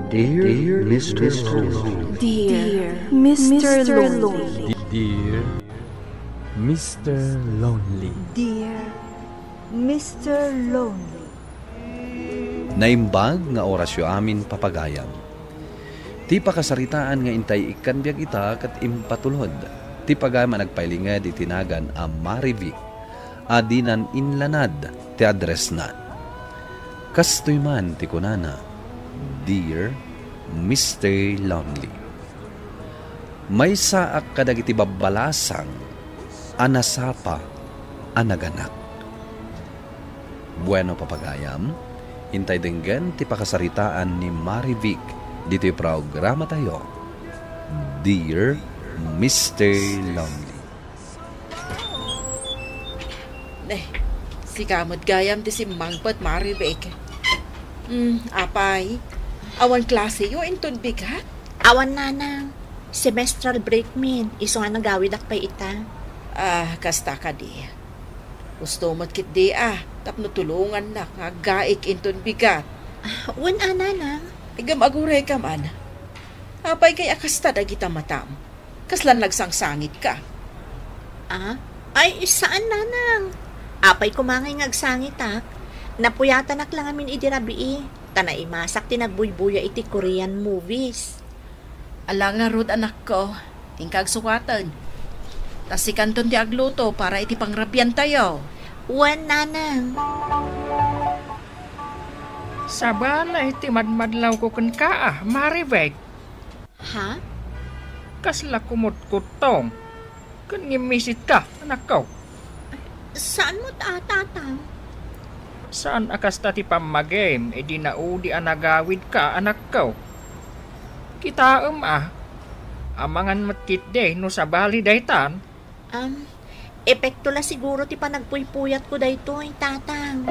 Dear Mr. Lonely. Dear Mr. Lonely. Dear Mr. Lonely. Dear Mr. Lonely. Naimbag nga orasyo amin papagayam. Ti pakasaritaan nga intay ikan biag ita kat impatulod. Ti pagayam nagpailingad itinagan a Marivic. Adinan inlanad ti address na. Kastoy man ti kunana. Dear Mr. Lonely. May saak kadag iti babalasang anasapa anaganak. Bueno papagayam, hintay denggan ti pakasaritaan ni Marivic dito yung programa tayo. Dear Mr. Lonely. Si kamot gayam ti si Mangpot Marivic. Apay, awan klase yo inton bigat. Awan nanang, semestral break min, iso nga nagawid akpay ita. Kasta ka di. Gusto mo't kit di tapno tulungan na nga gaik inton bigat. Wan nanang. Igam aguray ka man. Apay kay akasta dagita matam. Kaslan nagsangsangit ka. Ay, saan nanang? Apay kumangay ngagsangit napuyatan lang amin idirabii. Tanay masak tinagbuy-buya iti Korean movies. Ala nga rod anak ko, tingkag sukatan. Tas si kanton ti agluto para iti pangrapyan tayo. Wan nanang. Sabana iti madmadlaw ko kun ka Marivic. Ha? Kasla kumot-kutong. Kun ngimisit ka, anak ko. Saan mo tatang? Saan akasta ti pamagem, edi naudi anagawid ka, anak ko. Kita amangan matkit de no sa bali daytan. Epekto la siguro ti panagpuypuyat ko daytoy, tatang.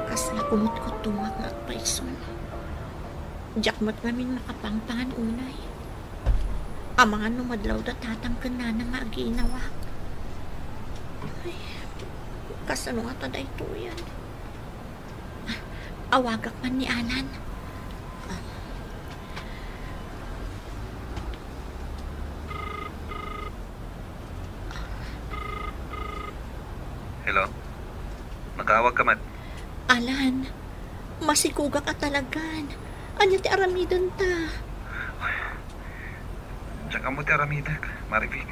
Kasla kumot-kutungak nga agpaison. Jakmat namin makapangpangan unay. Amangan no madlaw da tatang kanana nga aginawak. Ay, kasano nga taday ito yan? Awagak man ni Alan. Hello? Magawag ka man. Alan, masikugak ka talagan. Anya ti aramidon ta? Diyan ka mo ti aramidak, Marivic.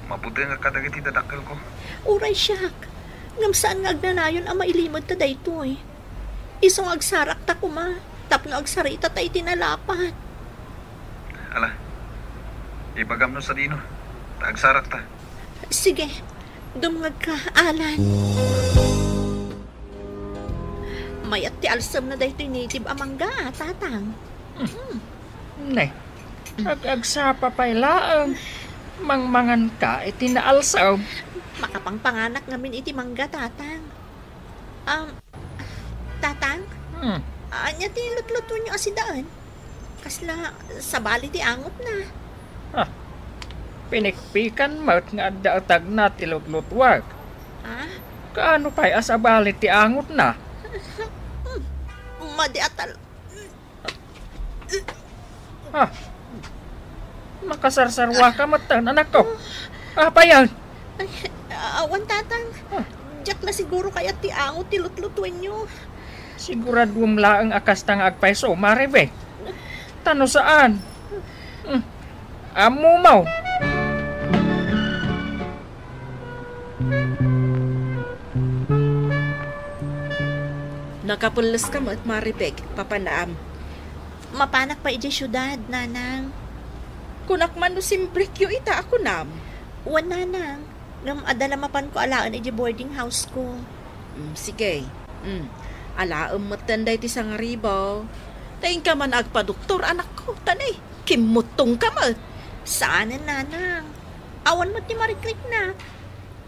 Mabuti nga kadagiti dadakkel ko. Uray siyak. Ngam saan nga agnanayon ang mailimod ta daytoy. Isong agsarak ta kuma. Tapno agsarita ta itinalapat. Ala, ibagam no sa dino. Taagsarak ta. Sige, dumngag ka, Alan. Mayat ti alsam na daytoy native amangga, tatang. Agsapa pa'y laang. Mangmangan ka, iti naalsaw. Makapangpanganak ngamin iti mangga, tatang. Tatang? Anya ti lutluto nyo asidaan? Kasla, sabali ti angot na. Pinikpikan mo't nga daatag na ti lutlutwag. Kaano pa'y asabali ti angot na? Madi atal. Makasarsarwa ka matan, anak ko. Pa yan? Awan, tatang. Diyak na siguro kaya ti angot ti lutlutuin nyo. Siguradum laang akas tang agpaiso, Marivic. Tano saan? Amumaw. Nakapulas ka mo't Marivic, papanaam. Mapanak pa iti syudad, nanang. Kunak man no simbrikyo ita ako nam. Wan nanang. Ngam adalamapan ko alaan iti boarding house ko. Sige. Alaam matanday ti sangaribaw. Taing ka man agpa-doktor, anak ko. Tanay, kimutong ka mo. Saanan, nanang? Awan mo ti mariklik na.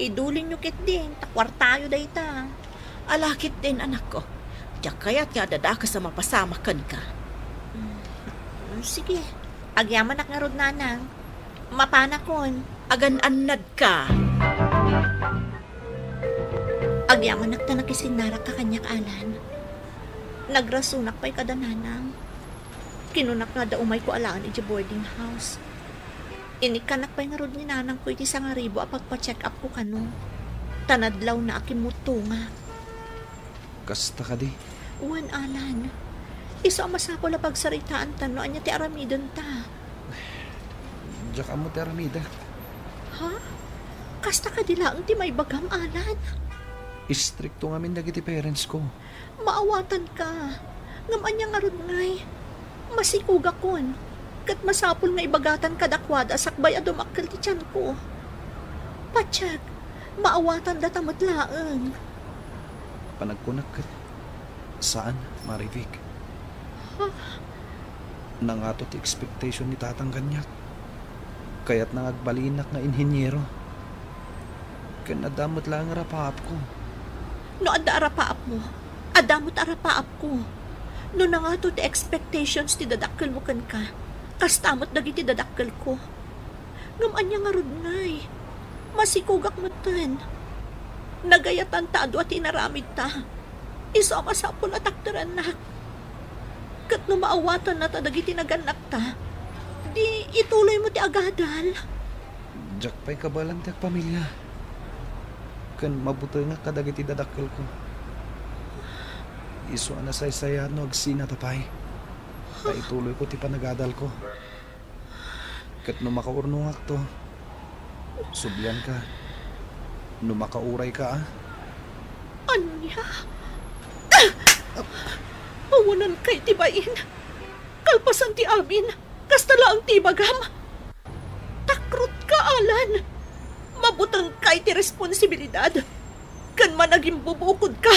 Idulin nyo kit din, takwartayo day ta. Alakit din, anak ko. Diyak kaya't nga dadaka sa mapasamakan ka. Sige, agyaman ak nga rod, nanang. Mapanakon. Agan-anad ka. Agyaman ak ta nakisinarak ka kanyak, Alan. Nagrasunak pa'y kadananang. Kinunak nga da umay ko alaan iti boarding house. Inikanak pa'y nga rod ni nanang ko iti 1,000 a pagpa-check up ko kano. Tanadlaw na akimuto nga. Kasta ka di. Uwan, Alan. Isama sa ako la pagsaritaan tano anya ti aramidon ta. Diyak amo ti aramida. Ha? Kasta ka dilaang ti may bagam, Alan. Istrikto nga min dagiti parents ko. Maawatan ka. Ngam anya nga rod ngay. Masikuga kon. Kat masapul nga ibagatan kadakwada sakbay adumakkel ti tiyan ko. Patsyag, maawatan datamat laeng. Panagkunak kat. Saan, Marivic? Nangato ti expectation ni tatang kanyak. Kaya't nangagbalinak nga inhenyero. Kanadamot lang nga rapaap ko. No adda arapaap mo, adamot arapaap ko. No nangato ti expectations ti dadakkel mo kan ka, kastamot dagiti dadakkel ko. Ngam anya nga rod ngay, masikugak mo tan. Nagayatan ta adu at inaramid ta. Isama sa apon at aktaran na. Kat no maawatan na ta dagiti naganak ta, di ituloy mo ti agadal. Diyak pa'y kabalan ti pamilya. Kan mabuto nga kadagiti dadakkel ko. Iso na say-saya no agsina tapay. Paituloy ko ti panagadal ko. Kat no makaurnungak to, subyan ka. No makauray ka Anya? Awanan kay tibain. Kalpasan ti amin. Kastala ang tibagam. Takrot ka, Alan. Mabutang kay ti responsibilidad. Kan managing bubukod ka.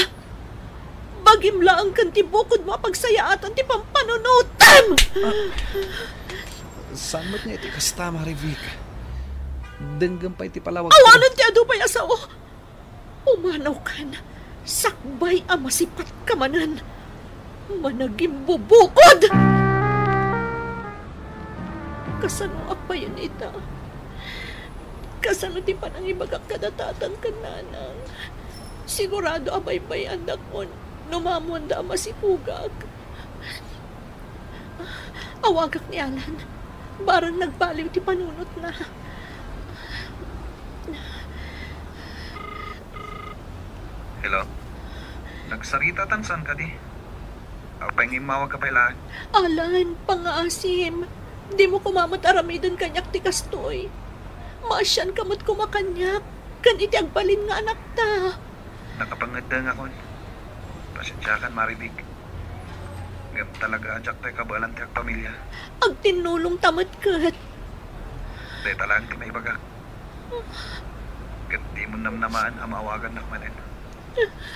Bagim laang kan ti bukod mo pagsayaatan ti pampanunutan. Saan mo't niya iti kasta, Marivic? Denggam pa iti palawag Awanan ti adu pa'y asawa. Umanaw kan. Sakbay a masipat kamanan. Managing bubukod. Kasano apayan ita? Kasano ti panang ibagak kadatatang kananang? Sigurado abay-bay anak mo, numamon da masipugag. Awagak ni Alan, barang nagbaliw ti panunot na. Hello? Nagsarita tan saan ka di? Apay ngimawag ka pala. Alan, pangaasim, di mo kumamat aramidon kanyak ti kastoy. Maasyan kamot kumakanyak, kan iti agbalin nga anak ta. Nakapangada nga kon. Pasensya kan, Marivic. Ngam talaga adyak tayo kabalan tayo pamilya. Agtinulong tamat kat. Dahil talang ti may baga. Kat di mo namnamaan ang maawagan na kumanin.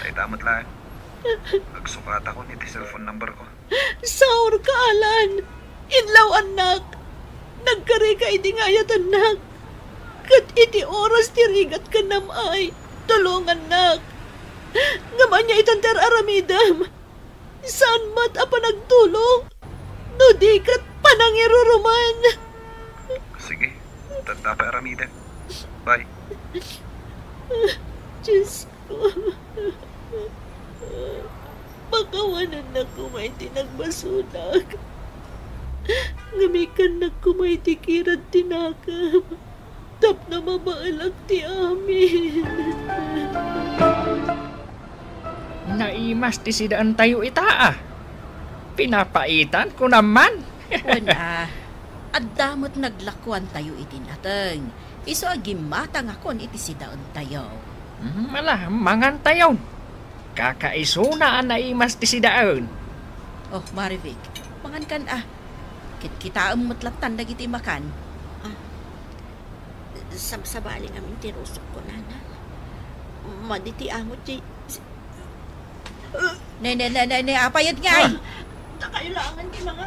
Dahil tamat lang. Agsukata ko niti cellphone number ko. Saur ka, Alan. Inlaw anak. Nagkari ka iti ngayat anak. Kat iti oras tirigat ka namay. Tulungan nak. Ngaman niya itantar aramidam. Saan mat apa nagtulong? No di kat panangiruruman. Sige, tanda pa aramida. Bye. Diyos ko. Pakawanan na kumay tinagbasunag. Ngamikan na kumay tikiran tinakam. Tap na mabaalag ti amin. Naimas ti sidaan tayo ita Pinapaitan ko naman. Wala. At damot naglakuan tayo iti nateng. Iso agimatang akon iti sidaon tayo. Mala, mangan tayo. Kakaisuna naimas ti sidaan. Oh, Marivic, mangan kan Kita matlatan dagiti makan. Sabsabaling amin tirusok ko, nana. Maditi amot di... Ne, apayat nga ay. Takailangan di mga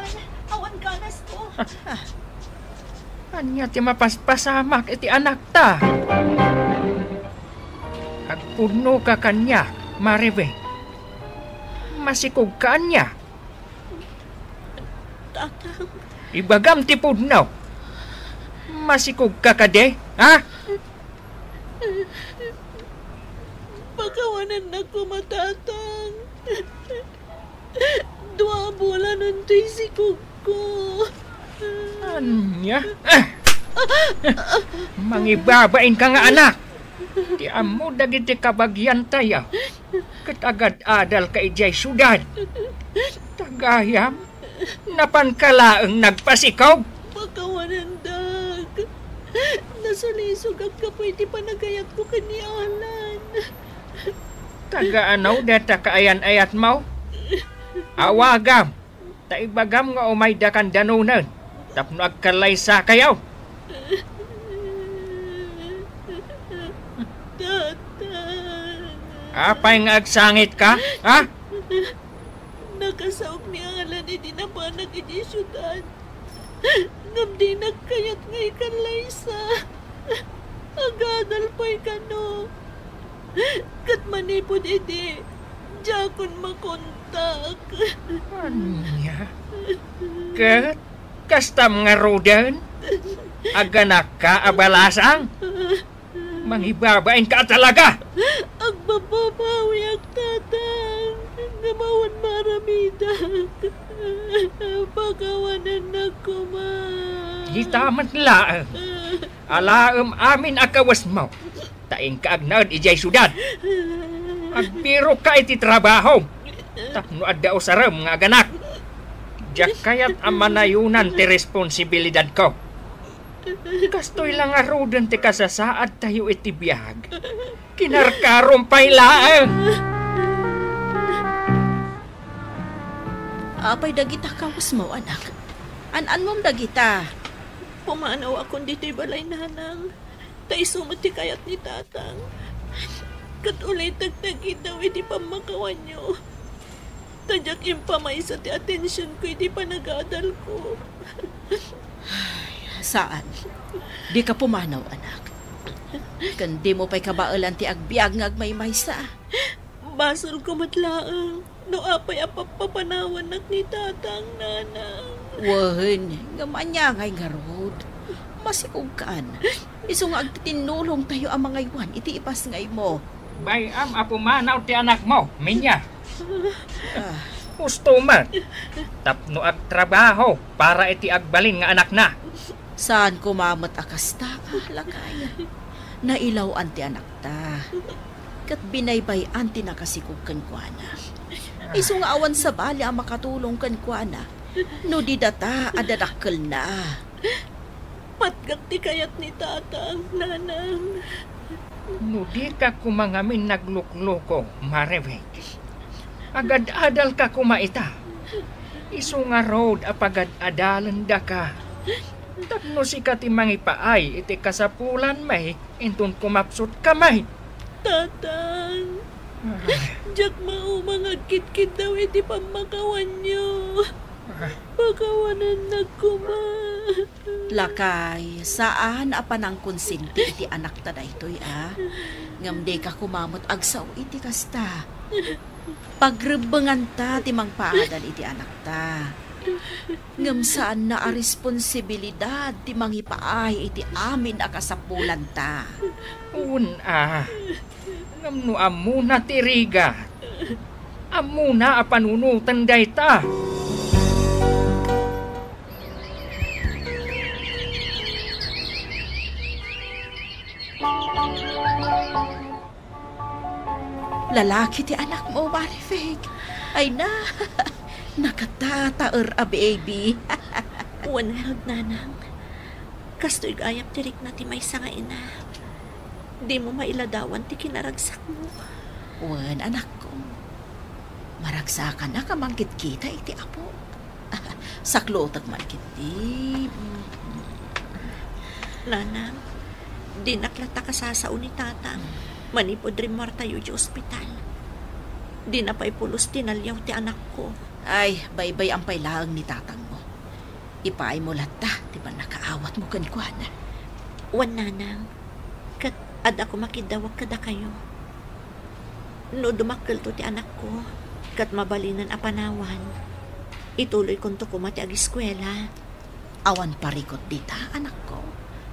awan ganas ko. Anya ti mapaspasamak iti anak ta. Agpuno ka kanya, Marive. Masikog ka anya. Tatang. Ibagam ti pudno. Masikog ka kade, ha? Pagkawanan na ko, matatang. To'y sikog ko. Anya? Mangibabain ka nga anak. Di amo dagiti kabagyan tayo. Kat agad adal ka ijay syudad. Tagayam, napankalaang nagpasikaw. Makawanandag. Nasalisog ang kapoy di panagayat ko kanialan. Tagaanaw data kaayan-ayat mo. Awagam, taibagam nga umay dakan danunan. Tapno agkalay sa kayaw. Tatang. Apay nga agsangit ka, ha? Nakasaog ni Alan di na pa nag-iji syudad. Ngam di nagkayat nga ikanlay sa. Agadal pa'y kano. Kat manipod iti. Jakon makontak. Anya? Kat, kastam nga rodan? Aganak ka abalasang? Mangibabain ka talaga! Ang bababawi ang tatang. Namawan maramidak. Pagawanan na kuma. Hitamat laang. Alaam amin akawas mo. Taing kaagnaad ijay syudad. Agbiro ka iti trabaho. Tapno adda usaram nga ganak. Diyak kayat ang manayunan ti responsibilidad ko. Kastoy lang arudan ti kasasaad tayo iti biyag. Kinarkarom pa'y laang. Apay dagita kawas mo, anak. An mong dagita. Pumanaw akong dito'y balay nanang. Tay sumati kayat ni tatang. Kat ulay tagtagit daw iti pamakawan nyo. Tadyak impamay sa ti atensyon ko iti panagadal ko. Saan? Di ka pumanaw, anak. Kandi mo pa'y kabaalan ti agbiag nga agmay-maysa. Basol ko matlaang. No apay apapapanawan nak ni tatang nanang. Wahan, nga manyangay nga rod. Masikugkan. Iso nga agtitinulong tayo ang mga iwan, iti ipas ngay mo. Bayam apumanaw ti anak mo, minya. Gusto man. Tapno ag trabaho para iti agbalin nga anak na. Saan kumamat akasta, lakay. Nailaw anti anak ta. Kat binaybay anti nakasikugkan kwa na. Iso nga awan sa bali ang makatulong kan kwa na. No di data adadakkel na. Patgak ti kayat ni tatang nanang. No di ka kumangamin naglukloko, Maribek. Agad adal ka kumaita. Iso nga road apagad adalan da ka. Tapno si katimang ipaay iti kasapulan may intun kumapsot kamay. Tatang. Diyak maumang agkit-kit daw iti pamakawan nyo. Pagawanan na kuma. Lakay, saan apanang konsinti iti anak ta da ito'y Ngamde ka kumamot agsaw iti kasta. Pagrebengan ta timang paadal iti anak ta. Ngam saan na a responsibilidad timang ipaay iti amin a kasapulan ta. Ngam no amuna tiriga. Amuna a panunutan day ta. Lalaki ti anak mo, Marifeg. Ay na, nakatataer a baby. Wanag nanang. Kasto'y gayap tirik na ti may nga ina. Di mo mailadawan ti kinaragsak mo. Wan, anak ko. Maragsakan na kamangkit kita iti apo. Saklotag man kiti. Nanang, di naklata ka sasao ni tatang. Manipod rin martayo di ospital. Di na pa'y pulos tinalyaw ti anak ko. Ay, baybay ang pailaang ni tatang mo. Ipaay mo lata, di ba nakaawat mo kanikwana? Wan nanang, kat ad ako makidawag kada kayo. No dumakkel to ti anak ko, kat mabalinan a panawan. Ituloy kon to kumati ag eskwela. Awan parikot dita, anak ko.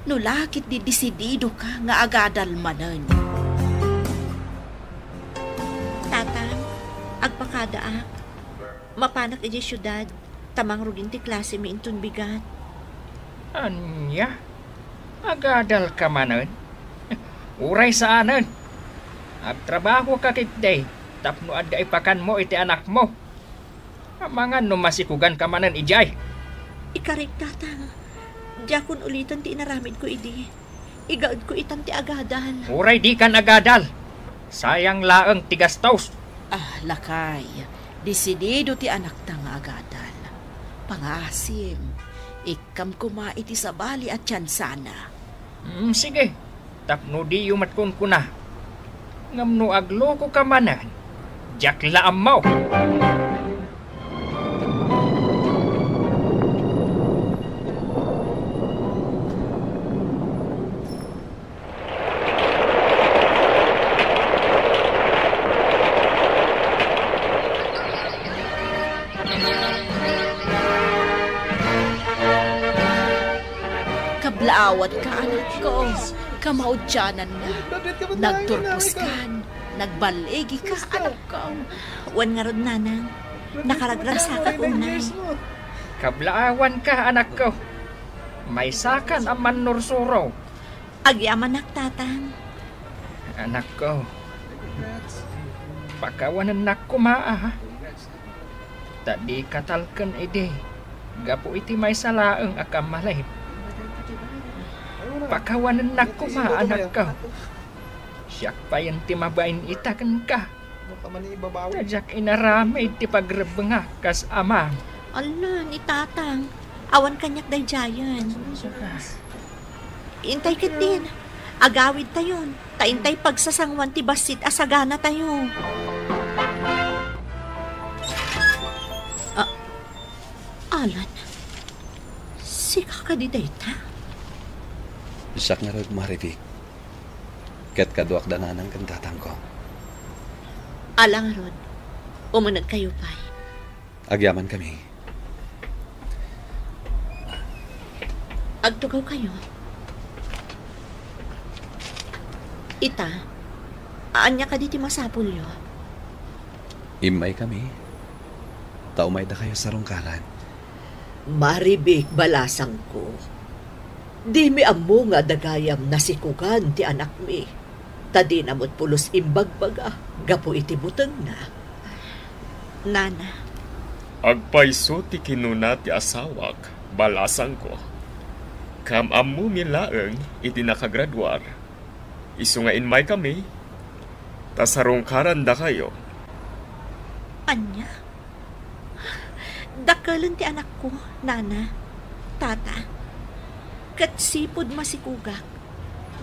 No lakit di disidido ka nga agadal manan. Tatang, agpakadaak. Mapanak iti syudad. Tamang rugin ti klase mi intun bigat. Anya? Agadal ka manan? Uray sa anan. Agtrabaho ka kitday. Tapno adda ipakan mo iti anak mo. Amangan no masikugan ka manan ijay. Ikarik tatang. Diyakon ulitan ti inaramid ko idi. Igaad ko itan ti agadal. Uray di kan agadal. Sayang laeng tigastos. Lakay. Desidido ti anak ta nga agadal. Pangasim. Ikam kuma iti sabali at tiyansana. Sige. Tapno di yumatkon ko na. Ngamno agloko ka manan. Diyak laam mo. Kablaawat ka, anak ko. Kamaudyanan na. Nagturpuskan. Nagbaligi ka, anak ko. Wan nga rod nanang. Nakaragrag sa kakunay. Kablaawan ka, anak ko. May sakan ang manursuro. Agyaman tatang. Anak ko. Pakawanan na kumaa. Tadi katalkan ide. Gapo iti may salaang akamalay. Pakawanan na kuma, anak ko. Siyak pa yan timabain itakan ka. Tajak inaramay ti pagrebenga kas ama. Ala, ni tatang. Awan kanyak day jayan. Intay ka din. Agawid tayon. Taintay pagsasangwan ti basit asagana tayo. Alan. Sika ka di dayta? Siyak nga rod, Maribik. Kat kaduak dananang kantatang ko. Alang rod. Umunod kayo pa'y. Agyaman kami. Agtugaw kayo. Ita, aanya ka diti masapulyo. Imay kami. Taumay da kayo sa rungkalan. Maribik balasang ko. Di mi ammo nga dagayam nasikugan ti anak mi. Tadi namot pulos imbagbaga. Gapo iti buteng na. Nana. Agpaiso ti kinuna ti asawak. Balasang ko. Kam ammo mi laeng iti nakagraduar. Isu nga inmay kami. Tasarungkaran da kayo. Anya? Dakalan ti anak ko, Nana, Tata. Katsipod masikugak.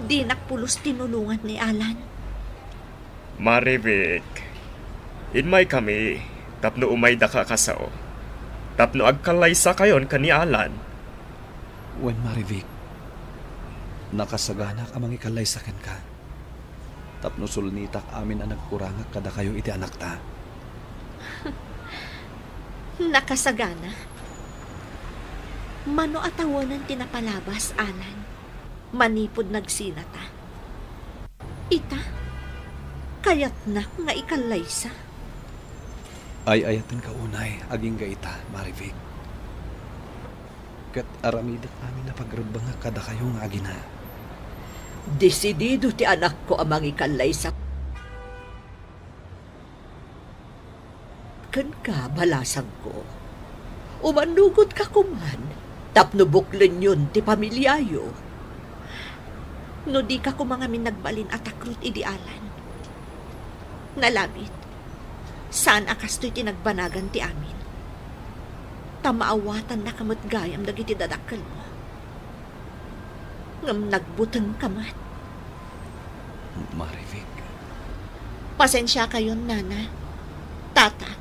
Di nakpulos tinulungan ni Alan. Maribik. Inmay kami. Tapno umay da ka kasao. Tapno agkalaysa kayon kani Alan. Wen Maribik. Nakasagana ka mangikalay-sakan ka. Tapno sulnitak amin ang nagkurangak kada kayo iti anak ta. Nakasagana. Mano atawanan tinapalabas, Alan. Manipod nagsinata. Ita, kayat na nga ikalaysa. Ay ayatan ka unay, aging gaita, Maribik. Kat aramidak amin na pagrebanga kada kayo nga agina. Desidido ti anak ko amang ikalaysa. Kan ka balasang ko. Umanugot ka kuman. Tapno buklen yun ti pamilyayo. No di ka kumangamin nagbalin at akrut idealan. Nalabit. Saan akas to'y tinagbanagan ti amin. Tamaawatan na kamot gayam dagiti dadakkel mo. Ngam nagbutang kamat. Maribik. Pasensya kayon, Nana. Tata.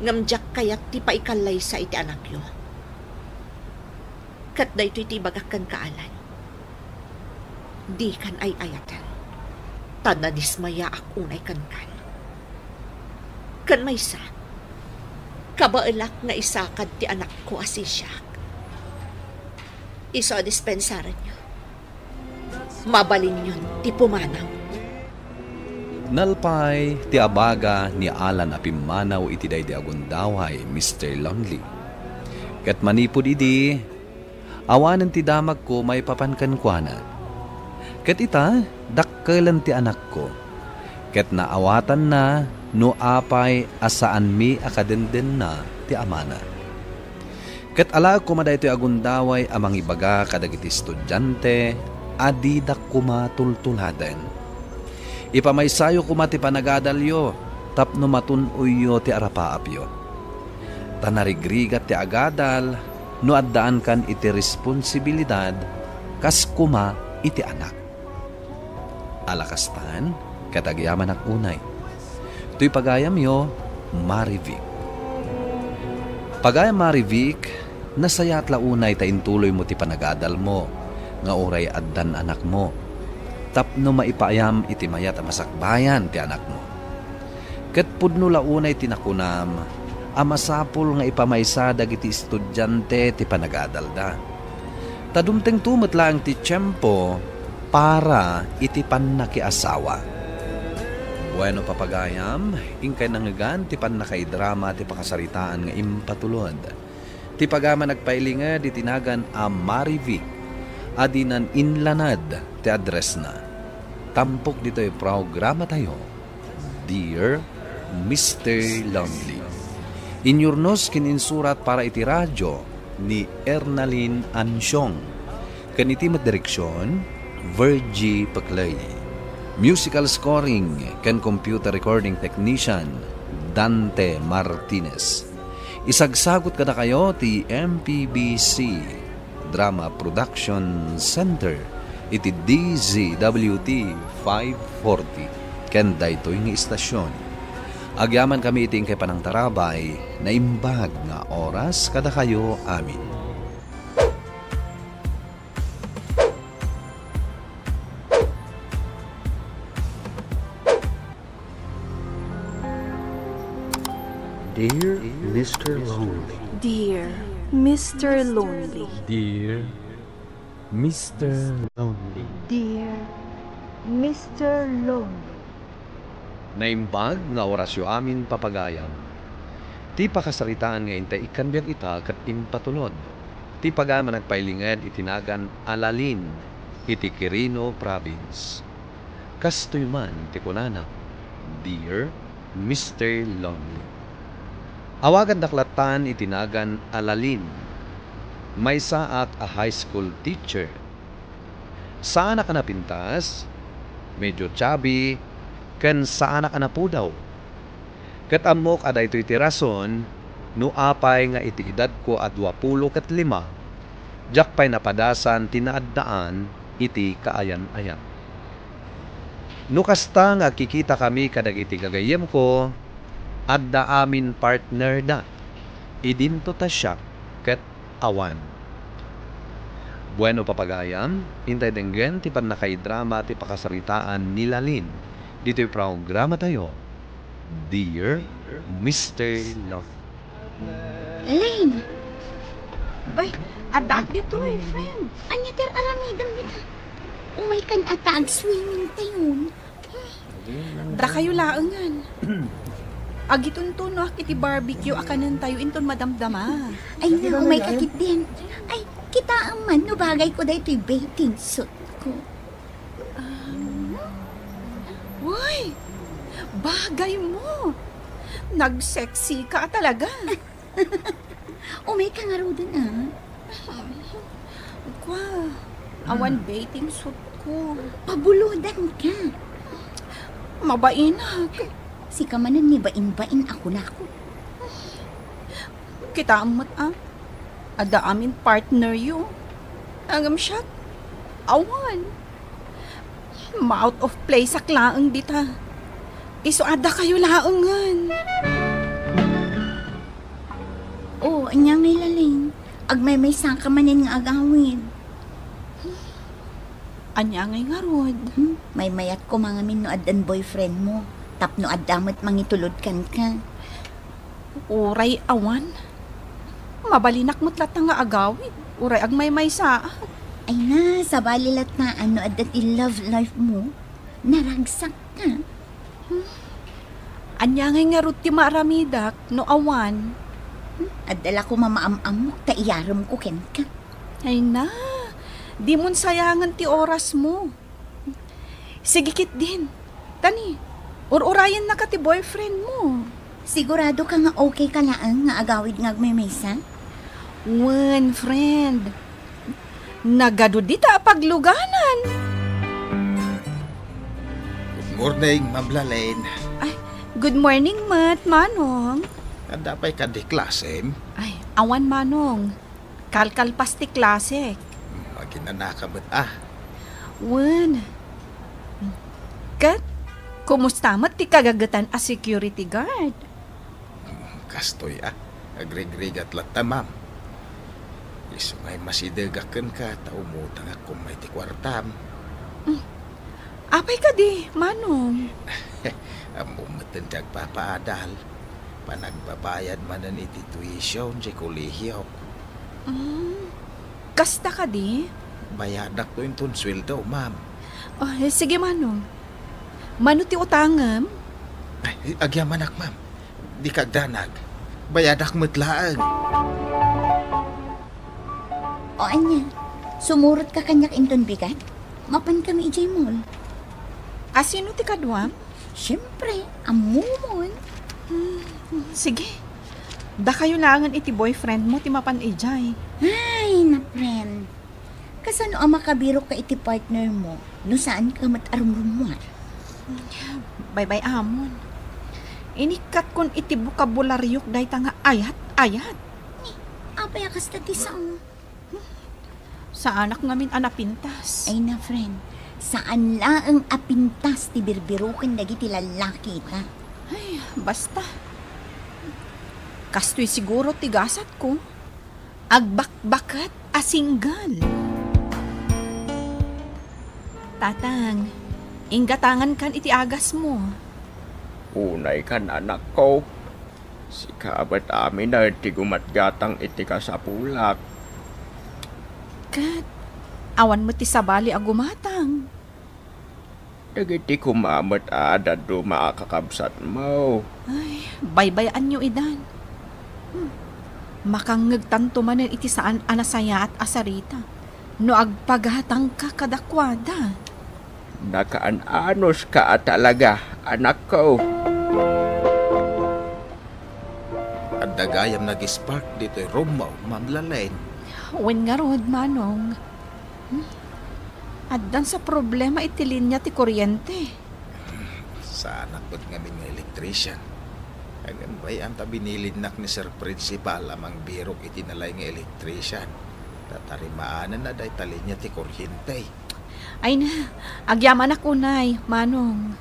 Ngamjak kayat ti paikalay sa iti anak yo. Kat da ito'y ti bagakan kaalan. Di kan ay ayatan. Tana dismaya ak unay kan. Kan may sa. Kabaelak nga isakad ti anak ko asisyak. Iso dispensaran nyo. Mabalin yun ti pumanaw. Nalpay ti abaga ni Alan apimanaw iti day di agundaway, Mr. Lonely. Kat manipod idi, awanan ti damag ko may papankan kwa na. Kat ita, dakkelan ti anak ko. Kat naawatan na, no apay asaan mi akadenden na ti amana. Kat ala ko maday ito agundaway amang ibaga kadagiti estudyante, adidak kumatultuladen. Ipamaysayo kuma ti panagadalyo, tapno matunuyo ti arapaapyo. Tanarigrigat ti agadal, no addaan kan iti responsibilidad, kas kuma iti anak. Alakastan, katagyaman ak unay. To'y pagayam yo, Marivic. Pagayam Marivic, nasayat launay ta intuloy mo ti panagadal mo, nga oray addan anak mo. Tapno maipayam iti mayat a masakbayan ti anak mo. Ket pudno launay tinakunam, amasapol nga ipamaysa dagiti estudyante ti panagadal da. Tadumteng tumet lang ti tiyempo para iti pannakiasawa. Bueno papagayam, ingkay nangagan ti pannakaidrama ti pakasaritaan nga impatulod. Ti pagama nagpailinga di tinagan a Marivic, adinan inlanad ti address na. Tampok dito'y programa tayo, Dear Mr. Lonely. Inyurnos kininsurat para iti radyo ni Ernalyn Ansyong. Kaniti direksyon, Virgie Paclay. Musical scoring ken computer recording technician, Dante Martinez. Isagsagot kada kayo ti MPBC Drama Production Center iti DZWT 540 ken daytoy nga istasyon. Agyaman kami iting kay panang tarabay na imbag nga oras kada kayo amin. Dear Mr. Lonely. Dear Mr. Lonely. Dear Mr. Lonely. Dear Mr. Lonely. Naimbag nga orasyo amin papagayam. Ti pakasaritaan nga intay ikanbiag ita kat impatulod. Ti pagama nagpailingad itinagan alalin iti Quirino Province. Kastoy man ti kunana, Dear Mr. Lonely. Awagan daklatan itinagan alalin. May saak a high school teacher. Saan ka napintas? Medyo chubby, ken saan ka napudaw. Katamok aday ito'y tirason, no apay nga iti edad ko at 25, jak pa'y napadasan tinaaddaan iti kaayan-ayan. No kasta nga kikita kami kadag iti gagayem ko, adda amin partner da, idinto ta siya ket awan. Bueno papagayam, intay denggen ti pannakaidrama ti pakasaritaan nilalin. Dito'y programa tayo, Dear Mr. Love. Elaine! Bay, adak dito eh, friend. Anya ter aramidang dito. Umay kan atag swimming tayon. Da kayo laangan. Agitunton no kiti barbecue akanan tayo inton madamdama. Ay na, umay kakit din. Ay, kita aman, no bagay ko da ito'y bathing suit ko. Uy, bagay mo. Nag-sexy ka talaga. Umay ka nga ro dun Kwa, awan bathing suit ko. Pabuludan ka. Mabainak. Si kamanan ni bain-bain ako na ako. Kita amat ada amin partner yo. Angam siya. Awan. Ma-out of place sa klaang dita. Iso ada kayo laangan. Oo, anya ngay laling. Agmay-may sangkamanin nga agawin. Anya ngay nga rod. May mayat ko mga minuadan boyfriend mo. Tapno adamot mangitulod kan ka. Uray awan. Mabalinak mo't latang nga agawin. Uray agmay-may sa. Ay na, sa balilat na ano adat i-love life mo. Naragsak ka. Anya ngay nga rod ti maramidak no awan. Adala ko mamaamamok, ta iyaram ko ken ka. Ay na, di mon sayangan ti oras mo. Sige kit din. Tani, urayan na ka ti boyfriend mo. Sigurado ka nga okay ka laang nga agawid nga agmemesan? One friend. Nagado di ta pagluganan. Good morning, Ma'am Lalaine. Ay, good morning, Manong. Kadapay ka di klase. Ay, awan Manong. Kalkalpas ti klase. Maginanakabot Wan. Kat, kumusta mat ti kagagatan a security guard? Kastoy Agrig-rigat lata, ma'am. Iso ngay masidegakan ka, taumutang ako may ti kwartam. Apay ka di, Manong. Amumatan tiyag papaadal. Panagbabayad manan iti tuition sa kolehiyo. Kasta ka di? Bayadak to yung sweldo, ma'am. Oh, sige, Manong. Mano ti utangam? Ay, agyamanak, ma'am. Di kagdanag. Bayadak matlaan. O anya, sumurot ka kanyak inton bigat? Mapan kami ijay mall. Asino ti kadwam? Siyempre, amumon. Sige. Da kayo langan iti boyfriend mo ti mapan ijay. Ay, na friend. Kasano ang makabiro ka iti partner mo? No saan ka matarumrumwar? Bye-bye, amon. Inikat kon iti bukabularyok day nga ayat-ayat. Apay akas tati saan? Sa anak ngamin anapintas. Ay na friend, saan laang apintas ti birbirukin dagi ti lalaki ta? Ay, basta. Kastoy siguro tigasat ko. Agbakbakat asinggal. Tatang, inggatangan kan iti agas mo. Unay kan anak ko. Si kaabat amin na iti gumatgatang iti kasapulak. Kat, awan mo ti sabali agumatang. Dagiti kumamot adad do makakabsat mo. Ay, baybayan nyo idan. Makangag tanto manen iti saan anasaya at asarita. No agpaghatang ka kadakwada. Nakaanos ka talaga, anak ko. At dagayam nag-spark dito room mo, Ma'am Lalaine. Wen nga rod, Manong. At dan sa problema itilin niya ti kuryente. Sa anak ba't ngamin nga electrician? Hanggang ba'y ang tabinilinak ni Sir Principal amang birok itinalay nga electrician. Tatarimaanan na day talin niya ti kuryente. Ay na, agyaman ako nay, Manong.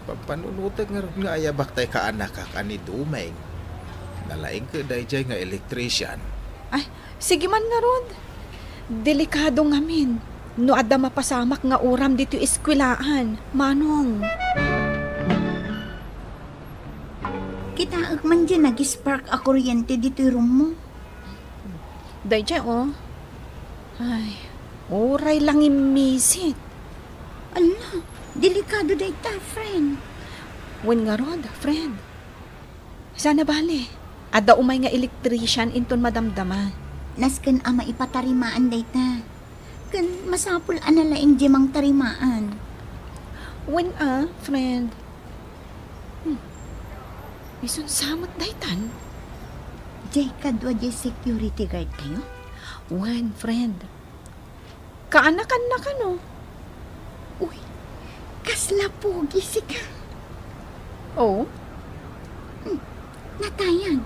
Pagpanunutag nga rin nga ayabak tay ka anak ka ni Dumeng. Nalaing ka day jay nga electrician. Ay, sige man nga rod. Delikado ngamin. No adda mapasamak nga uram dito eskwelaan, Manong. Kita man dyan nag-spark a kuryente dito yung room mo. Dayjay, oh. Ay, oray lang imisit. Ala, delikado day ta, friend. Wen nga rod, friend. Sana bali. Ada umay nga electrician inton madamdama. Nasken ama ipatarimaan day ta. Kan masapul analaing jemang tarimaan. Wen friend. Isun samot daytan. Jay kadwa jay security guard kayo? Wen, friend. Kaanak-anak na ka, no? Uy, kasla pogi si ka. Oh? Natayang.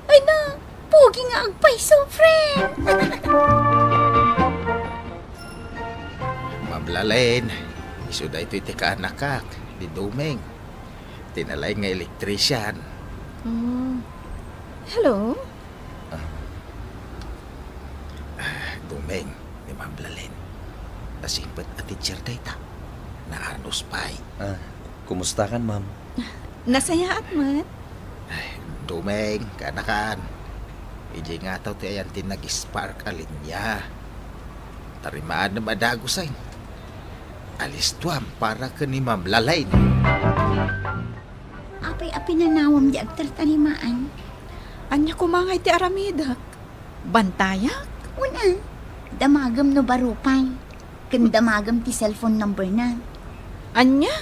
Ay na, pogi nga ang paiso, friend. Ma'am Lalaine, iso da ito iti ka anak ka, di Dumeng. Tinalay nga electrician. Hello? Dumeng, ni Ma'am Lalaine. Nasingpat at teacher day ta. Naanos pa'y. Kumusta kan, ma'am? Nasaya at mat. Dumeng, kanakan. Iji nga tao ti ayan nag-spark alin niya. Tarimaan na madagusay. Alis tuam para ka ni Ma'am Lalaine. Apay-api na nawam di agtartarimaan. Anya kumangay ti aramidak. Bantayak? Una, damagam no barupay. Kan damagam ti cellphone number na. Anya?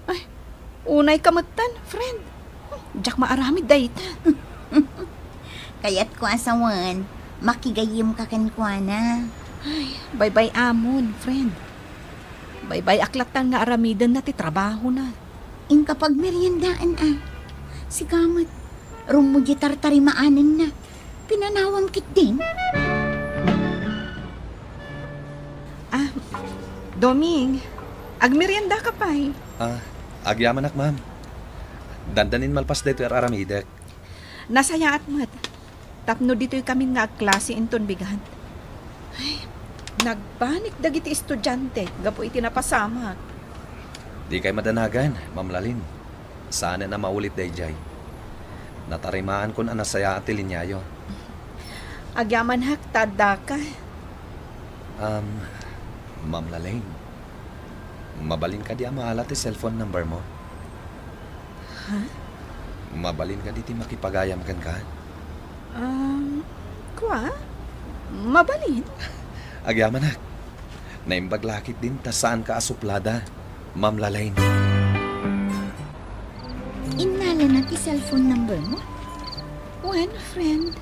Ay, unay kamutan, friend. Diyak maaramid dayta. Kaya't ko asawan, makigayim ka kan kwa na. Ay, bye-bye amon, friend. Bye-bye aklatan nga aramidan na ti trabaho na. In kapag meriendaan si kamat, rumo di tartarimaanan na. Pinanawang kit din. Doming, agmerienda ka pa eh. Agyaman ak, ma'am. Dandanin malpas dito aramidak. Nasaya at mat. Tapno dito'y kami nga klase inton bigan. Ay, nagpanik dagiti estudyante. Gapo iti napasama. Di kay madanagan, Ma'am Lalin. Sana na maulit dayjay. Natarimaan kon anasaya ati linyayo. Agyaman hak, tada ka. Ma'am Lalin. Mabalin ka di amaala ti cellphone number mo. Ha? Mabalin ka di ti makipagayam kan ka. Kwa? Mabalin? Agyaman hak. Naimbaglakit din ta saan ka asuplada, Ma'am Lalin. Inala na ti cellphone number mo? When, friend?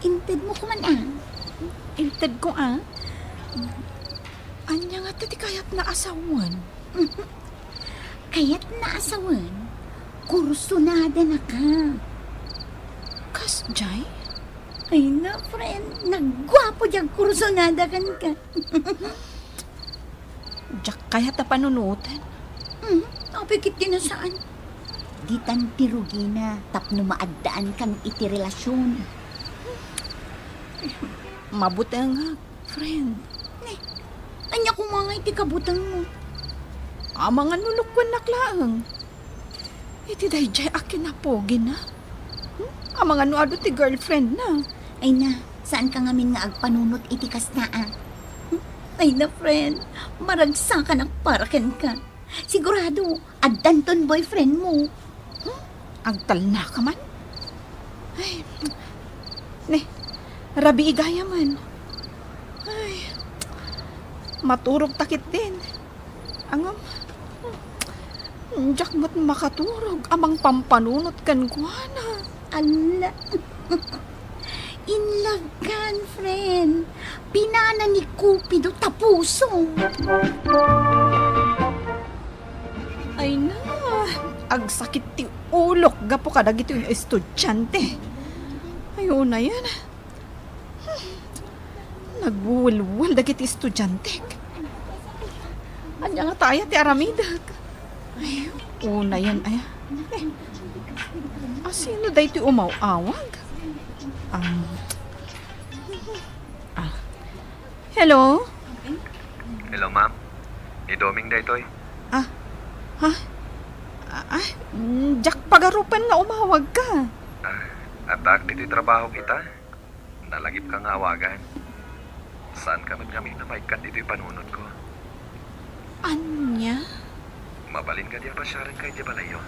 Inted mo kuman Inted ko Anya nga ti kayat na asawan. Kayat na asawan? Kursunada na ka. Kas, Jay? Ay na, friend. Nagwapo diyang kursunada kan ka. Diyak kayat na panunutan. Apikit din na saan? Di tan tirugi na tapno maagdaan kan iti relasyon. Mabutang nga, friend. Anya kumangay ti kabutang mo. Mga nulukwan naklaang. Iti dayjay akin na pogi na. Mga nuado ti girlfriend na. Ay na, saan ka ngamin nga agpanunot iti kasnaa? Ay na, friend. Maragsa ka ng parakan ka. Sigurado, addanton boyfriend mo. Agtal na ka man? Ay, rabi igaya man. Ay, maturog takit din. Angam, diyak mo't makaturog amang pampanunot kan kuana. Ala, in love kan, friend. Pinana ni Cupido tapuso. Ay na, agsakit ti ulok gapo ka dagito yung estudyante. Ayun na yan. Nagwulwul dagiti estudyante. Anya nga tayo ti aramidag. Ay, una yan ay. Sino dahi ti umaw-awag? Hello? Hello, ma'am. Idoming dahi to'y. Jack pagarupan nga umawag ka. Atak dito'y trabaho kita. Nalagip ka nga awagan. Saan ka man kami na maikat dito'y panunod ko? Anya? Mabalin ka di pasyaran kay di balayo.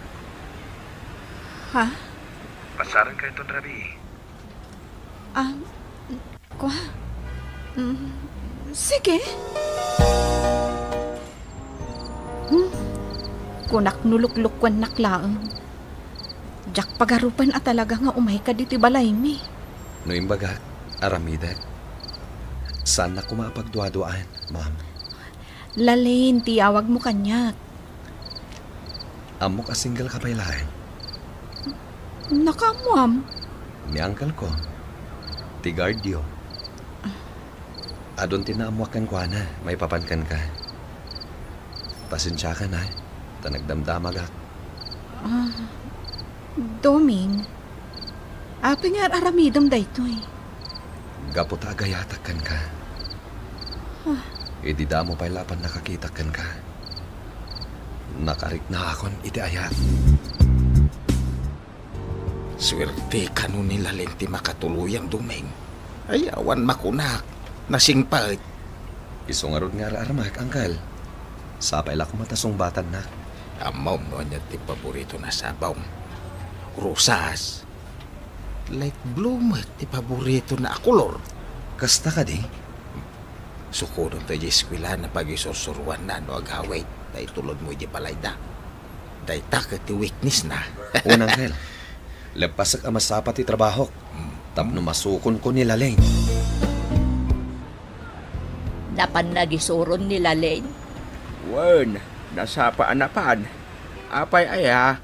Ha? Pasyaran ka itong rabi. Kwa? Sige. Kunak nuluklukwan naklaang. Jack pagarupan at talaga nga umay ka dito balay mi. No imbaga, aramidak. Saan na kumapagduaduan, ma'am? Lalin, tiyawag mo kanyak. Amok a single ka pailahan. Nakamuam. Ni uncle ko. Ti guardio. Adon tinaamuakan ko na, may papankan ka. Pasensya ka na, tanagdamdamag ak. Doming, api nga aramidam daytoy. Gaputa agayatakan ka. Idida mo pa'y lapan nakakitakan ka. Nakarik na akon iti ayat. Swerte ka nun nila lenti makatuluyang duming. Ayawan makunak. Nasingpal. Isungarod nga aramak, angkal. Sapay la kumatasong batan na. Amaw mo niya ti paborito na sabaw. Rosas. light blue ti paborito na akulor. Kasta ka di? Sukudon tayo di eskwela na pag-isursuruan na no agaway. Dahil tulod mo di palayda. Dahil takot ti weakness na. Unang hel. Lepas ang amasapat ti trabaho. Tapno masukon ko nila Lane. Napan nagisuron nila Lane? Wen, nasa paanapan. Apay aya.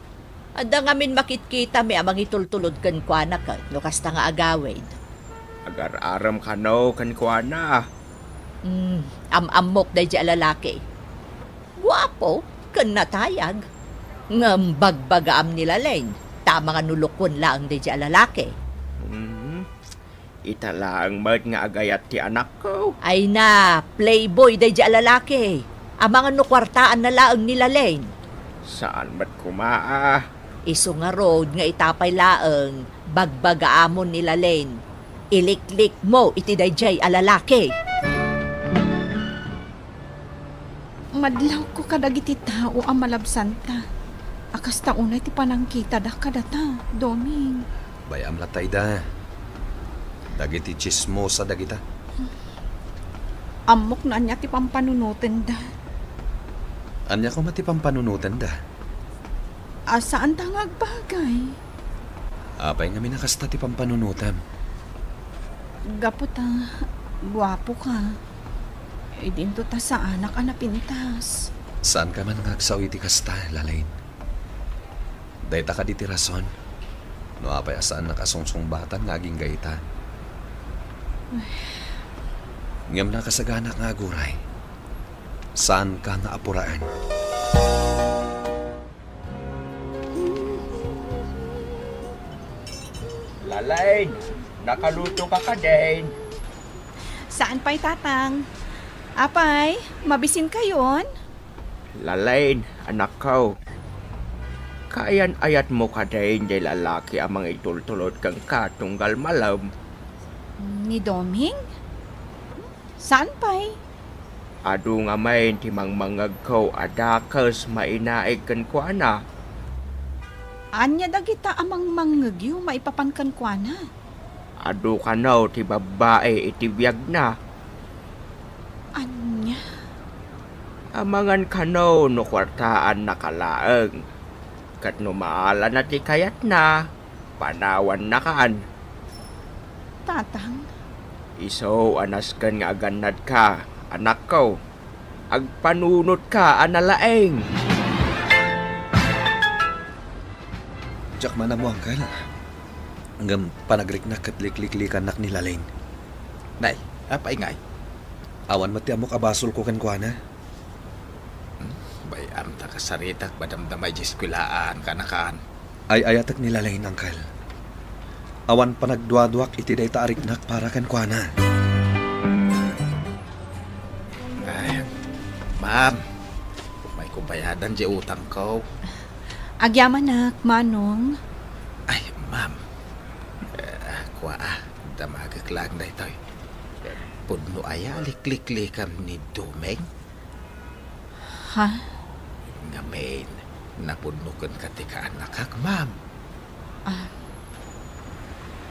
Ada ngamin makitkita mi amang itultulod kan kuana ka, no kasta nga agawid. Agar-aram ka no kan kuana. Am-amok day di lalaki. Guwapo, kan natayag. Ngambagbaga nila Lane. Tama nga nulukon lang day di lalaki. Itala ang mat nga agayat ti anak ko. Ay na, playboy day di lalaki. Amang nukwartaan na laang nila Lane. Saan mat kumaa? Iso nga road nga itapay laang bagbagaamon nila Lane. Iliklik mo iti dayjay alalaki. Madlaw ko kadagiti tao ang malabsanta. Akas taunay ti panangkita da kadata, Doming. Bayam latay da. Dagiti chismosa dagita. Amok na niya ti pampanunutin da. Anya ko mati pampanunutan da. Asaan tangag bagay? Apay nga minakasta ti pampanunutan. Gaputa, guwapo ka. Idinto ta sa anak anapintas. Saan ka man ngagsaw iti kasta, Lalain? Dahita ka di ti rason. No apay asaan nakasungsong batan ngaging gaita. Ngam na kasaganak nga aguray. Saan ka nga apuraan? Lalain, nakaluto ka ka din. Saan pa'y tatang? Apay, mabisin kayon? Lalain, anak ko. Kayan ayat mo ka din di lalaki amang itultulod kang katunggal malam. Ni Doming? Saan pa'y? Adu nga may timang mangag ko adakas mainaig kan kuana. Anya dagita amang mangagyo maipapankan kuana. Adu ka no ti babae iti biyag na. Anya? Amangan ka no kwartaan nakalaeng. Kat no maala na ti kayat na. Panawan na kaan. Tatang? Iso anaskan nga aganad ka. Anak ko, agpanunot ka, analaeng. Diyak man mo, Uncle. Hanggang panagriknak at liklik-likan nak nila Lane. Nay, apay ngay. Awan mati amok abasol ko kan kuana. Bayam ta kasaritak badamdamay jiskwilaan kanakaan. Ay ayatak nila Lane, Uncle. Awan panagduadwak iti day taariknak para kan kuana. Ma'am, may kubayadan di utang ko. Agyaman nak, manong. Ay, ma'am. Damagak lang na ito. Puno aya likliklikam ni Domeng. Ha? Ngamin, napunukan ka tika anak hak, ma'am.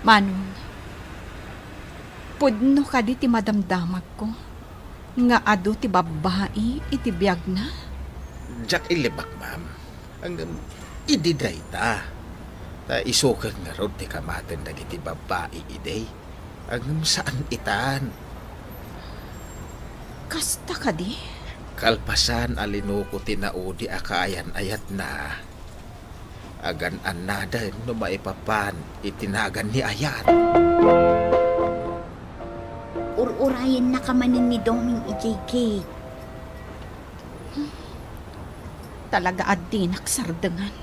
Manong. Pudno ka di ti madamdamag ko. Nga ado ti babae iti biyag na. Jack ilibak, ma'am. Hanggang ididay ta. Ta isukan nga ron ti kamaten dagiti babae iday. Hanggang saan itan. Kasta ka di? Kalpasan alinuko tinaudi akaayan ayat na. Agan anada no maipapan itinagan ni ayat. Urayan na kamanin ni Doming EJK. Talaga adinak sardangan.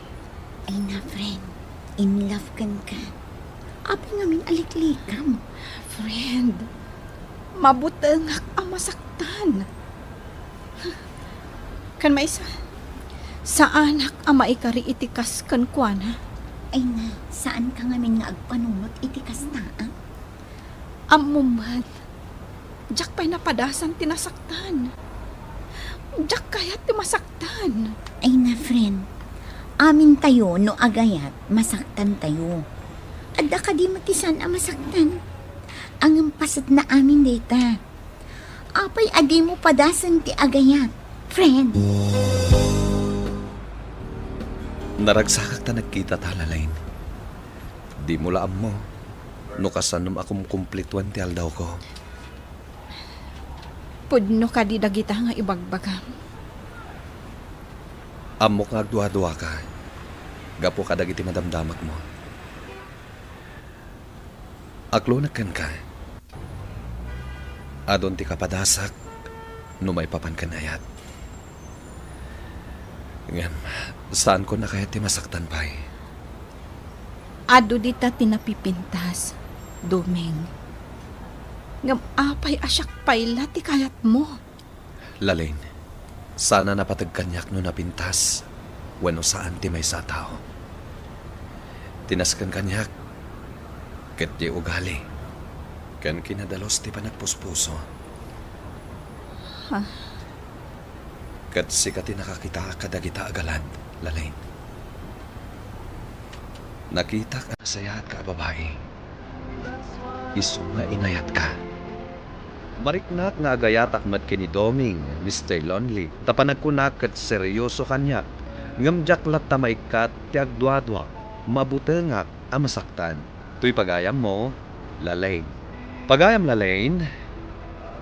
Ay na, friend. In love kan ka. Api ngamin aliklikam. Friend, mabutengak ang masaktan. Kan maisa, sa anak ang maikari itikas kan kuana. Ay na, saan ka ngamin nga agpanunot itikas na? Amumat. Diyak pa'y napadasan tinasaktan. Diyak kaya't timasaktan. Ay na, friend. Amin tayo no agayat, masaktan tayo. Adda ka di matisan ang masaktan. Ang pasat na amin data. Apay adi mo padasan ti agayat, friend. Naragsakak ta nagkita ta, Lalain. Di mo laam mo. No kasanum akong kumplituan ti aldaw ko. Pudno ka di dagita nga ibagbagam. Amok nga agduwa-duwa ka. Gapo ka dagiti madamdamak mo. Aklonagkan ka. Adon ti kapadasak no may papankanayat. Ngam, saan ko na kaya ti masaktan pa eh? Ado dita tinapipintas, Domeng. Ngam apay asyak payla ti kayat mo. Lalain, sana napatagkanyak no napintas wano saan ti may sa tao. Tinaskan kanyak ket di ugali kan kinadalos ti panagpuspuso. Ha? Kat sikati nakakita kadagita agalad, Lalain. Nakita ka na sayat ka, babae. Isu nga inayat ka. Mariknak nga agayatak mat kini Doming, Mr. Lonely. Tapanagkunak kat seryoso kanyak. Ngamjak lat tamaykat ti agduadwa. Mabutengak ang masaktan. Tuy pagayam mo, Lalain. Pagayam, Lalain,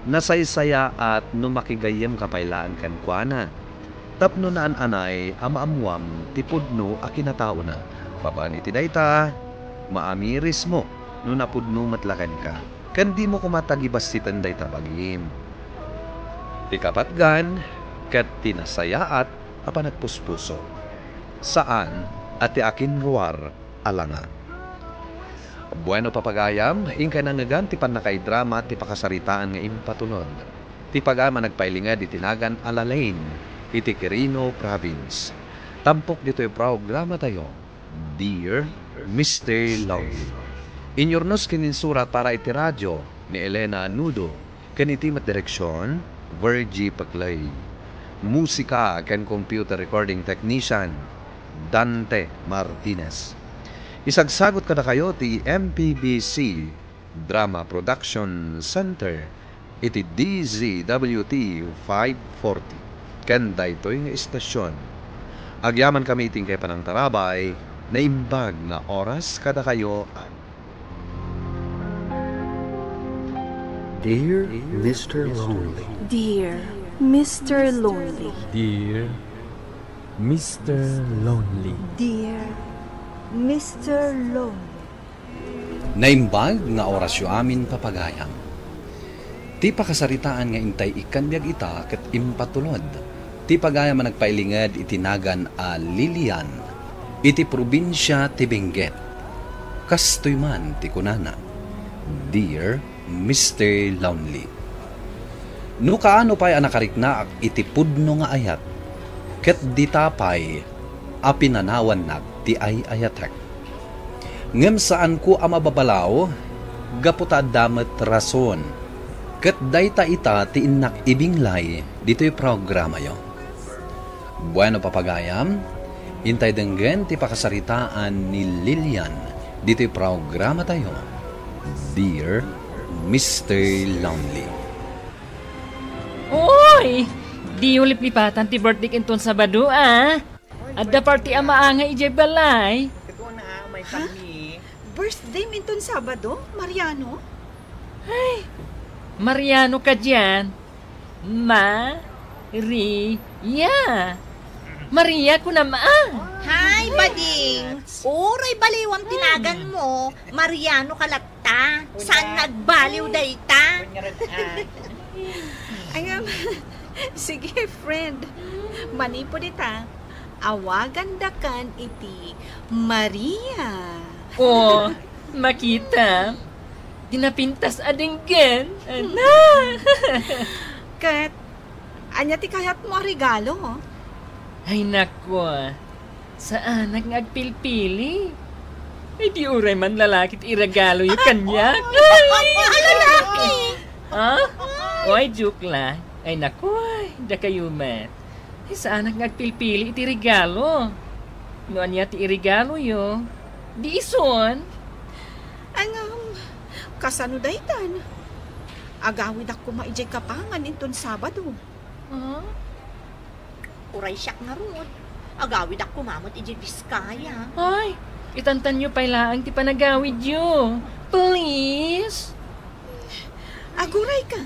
nasaysaya at numakigayam kapailaan kan kuana. Tapno naan anay amaamuam tipudno a kinatao na. Babaan iti dayta, maamiris mo no napudno matlakan ka. Kandi mo kumatagibas si tanday tabagim. Ti kapatgan, kat tinasayaat apa nagpuspuso. Saan at ti akin ruwar alanga. Bueno papagayam, ingka nangagan ti panakaidrama ti pakasaritaan nga impatulod. Ti pagama nagpailinga di tinagan Alalain, iti Quirino Province. Tampok dito yung programa tayo, Dear Mr. Lonely. Inyornos kininsurat para iti radyo ni Elena Nudo, kanitimat direksyon, Virgie Paclay. Musika ken computer recording technician, Dante Martinez. Isagsagot ka na kayo ti MPBC Drama Production Center iti DZWT 540 kanda ito'y nga istasyon. Agyaman kami iting kay Panang Tarabay na imbag na oras kada kayo. Dear Mr. Lonely. Dear Mr. Lonely. Dear Mr. Lonely. Dear Mr. Lonely. Naimbag nga orasyo amin papagayam. Ti pakasaritaan nga intay ikanbiag ita ket impatulod. Ti pagayam nagpailingad itinagan a Lilian. Iti probinsya ti Benguet. Kastoy man ti kunana. Dear Mr. Lonely. No kaano pa'y anakarikna iti pudno nga ayat. Ket ditapay a pinanawan nag ti ay ayatek. Ngem saan ko amababalaw, gaputa damet rason. Ket dayta ita ti innak ibinglay dito'y programa yo. Bueno papagayam, intay denggen ti pakasaritaan ni Lilian dito'y programa tayo, Dear Mr. Lonely. Oy! Di ulip-lipatan ti birthday kinton Sabado, ah! Adda party ang maanga ijay balay. Ha? Birthday minton Sabado, Mariano? Ay, Mariano ka dyan. Maria. Maria ko na Hi, bading! Uray baliwang tinagan mo. Mariano kalatta. Saan nagbaliw dayta? Ayam, sige friend. Manipo dita. Awagan dakan iti Maria. Oh, makita. Dinapintas adinggen. Ana. Kat, anya ti kayat mo regalo. Ay nako. Saan nagpilpili? Ay di uray man lalaki ti iragalo yung kanya. Lalaki! Ha? Oy, joke lang. Ay nako, da kayo man. Ay saan nagpilpili iti regalo? Noan niya ti irigalo yo. Di ison. Kasano daytan? Agawid ako maijay kapangan inton Sabado. Uray siyak nga rod. Agawid ako mamot ijay Biskaya. Ay, itantan nyo pailaan ti panagawid nyo. Please? Aguray ka.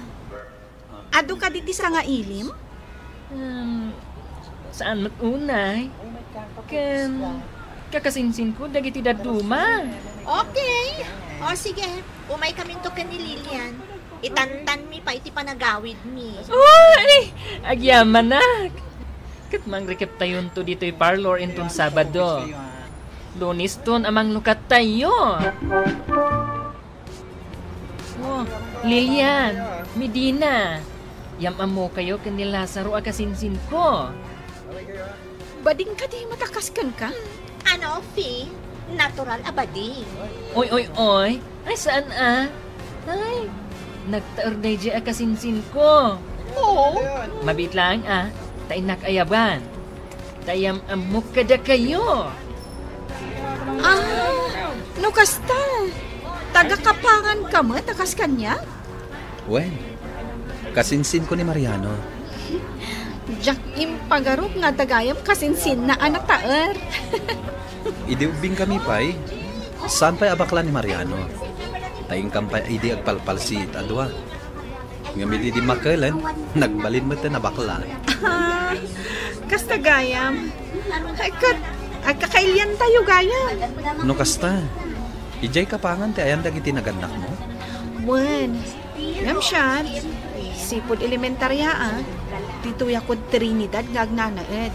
Ado ka diti sa nga ilim? Saan matunay? Kakasinsin ko dagiti daduma. Okay. O sige, umay kami to ni Lilian. Itantan mi pa iti panagawid mi. Uy! Agyaman nak! Katmang rekep tayon to dito'y parlor inton Sabado. Lunis ton amang lukat tayo. Oh, Lilian, Medina, yamam mo kayo kani Lazaro akasinsin ko. Bading ka di matakaskan ka? Ano, Fi? Natural abading. Oy. Ay, saan Ay, nagtaorday di akasinsin ko. Oo. Mabit lang tainak ayaban. Tayam amok kada kayo. No kasta. Taga-kapangan ka mo, takas kanya? Wen, kasinsin ko ni Mariano. Jack impagarop nga tagayam kasinsin na anak taer. Idiubing kami pa'y. Saan pa'y abaklan ni Mariano? Tayong kampay idi agpalpal si Adwa. Ngamili di makalan, nagbalin mo ito na bakla. Kasta gayam. Agkakailian tayo gayam. No kasta. Ijay kapangan ti ayan dagiti naganak mo? Wen, ngam siya. Sipod elementarya Dito yakod Trinidad ngagnanaed.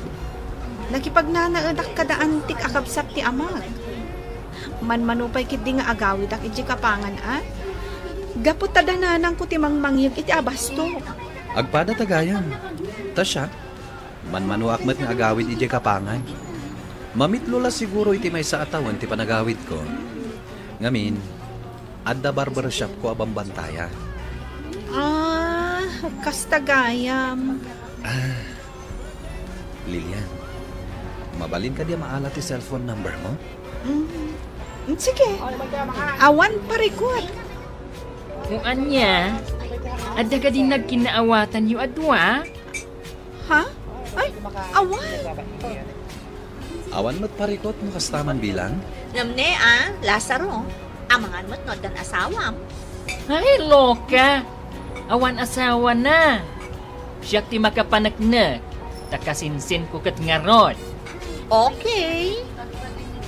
Nakipagnanaed ak kada antik akabsat ti amag. Manmanupay kit di nga agawid ak iji kapangan Gapot tadananang ko ti mangmangyag iti abasto. Agpada tagayan. Tasya, manmanuak met nga agawid iji kapangan. Mamitlula siguro iti may sa atawan ti panagawid ko. Ngamin, adda barbershop ko abang bantaya. Kastagayam. Lilian, mabalin ka di maalat ti cellphone number mo? Sige. Awan parikot. Kung anya, adda ka din nagkinaawatan yu adwa? Ha? Ay, awan. Awan mo't parikot mo kastaman bilang? Namne Lazaro. Amangan mo't no dan asawam. Ay, loka. Awan asawa na. Siyak ti makapanagnak. Takasinsin ko kat ngarod. Okay.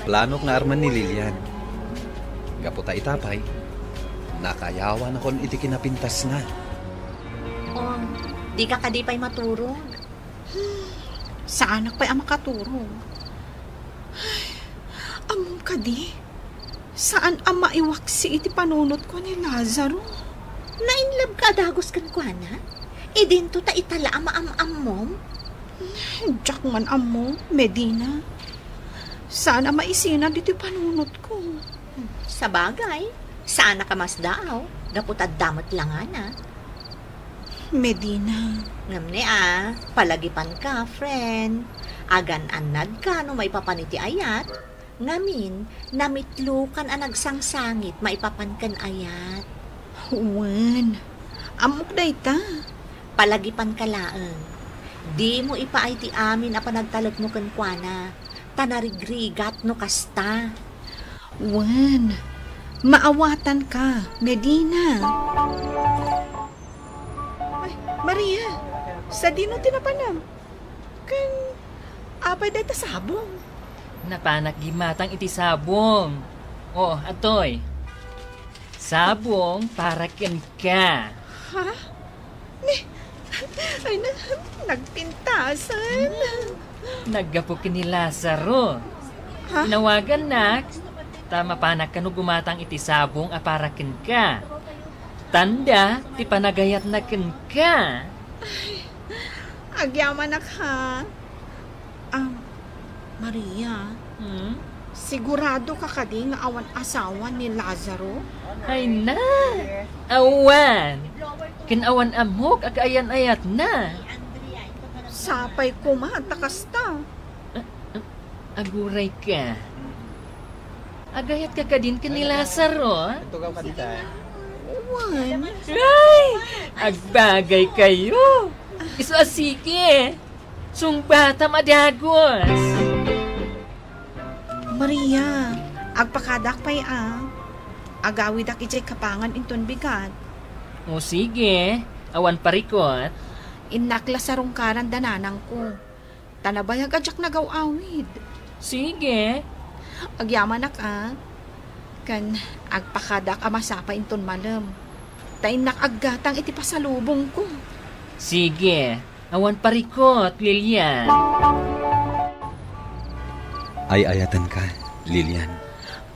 Plano nga arman ni Lilian. Gaputa itapay. Nakayawan akon iti kinapintas na. Di ka kadipay maturo. Saan pa'y makaturo? Among kadi. Saan ang maiwaksi iti panunot ko ni Lazaro? Nainlab ka dagos kan ko na? Idinto ta itala ama-am mom? Diyak man amo, Medina. Saan ang maisina dito panunot ko? Sa bagay, saan ka mas daaw? Gaputad damot lang Medina. Ngamne palagipan ka, friend. Agan anad ka no maipapaniti ayat. Ngamin, namitlukan ang nagsangsangit maipapankan ayat. Wan, amok day ta. Palagipan ka laeng. Di mo ipaay ti amin a panagtalot mo kenkwana. Tanarigrigat no kasta. Wan, maawatan ka, Medina. Ay, Maria, sa dino tinapanam. Kan, apay day ta sabong. Napanak gimatang iti sabong. Oh, atoy. Sabong para ken ka. Ha? Ay, nagpintasan. Naggapo ni Lazaro. Ha? Nawagan nak. Tama panak kanu gumatang iti sabong a para ken ka. Tanda, ti panagayat na ken ka. Agyaman na ka. Maria, sigurado ka kadi nga awan asawa ni Lazaro? Ay na, awan. Kinawan amok akayan-ayat na. Sapay kumata kasta. Aguray ka. Agayat ka din ka ni Lazaro. Tugaw ka dito. Juan. Ay! Agbagay kayo. Iso asike. Sungbata madagos. Maria, agpakadak pa'y agawid ak ijay kapangan inton bigat. O sige, awan parikot. Inakla sa rungkaran dananang ko. Tanabayag adyak nagaw-awid. Sige. Agyaman ak kan agpakadak masapa inton malam. Tainak aggatang iti pasalubong ko. Sige, awan parikot, Lilian. Ay ayatan ka, Lilian.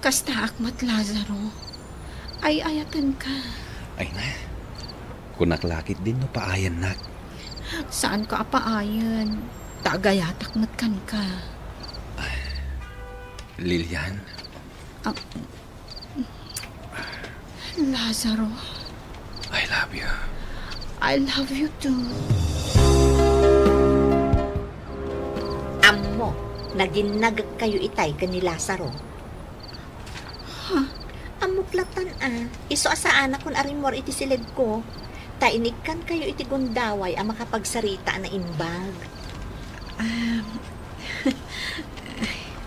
Kasta akmat Lazaro. Ay ayatan ka. Ay na. Kunaklakit din no paayan nak. Saan ka apaayan? Tagayatak natkan ka. Lilian. Lazaro. I love you. I love you too. Amo, naginag kayo itay ka ni Lazaro. Amuklatan iso asaan akong arimor iti silid ko. Tainikan kayo iti gundaway ang makapagsarita na imbag.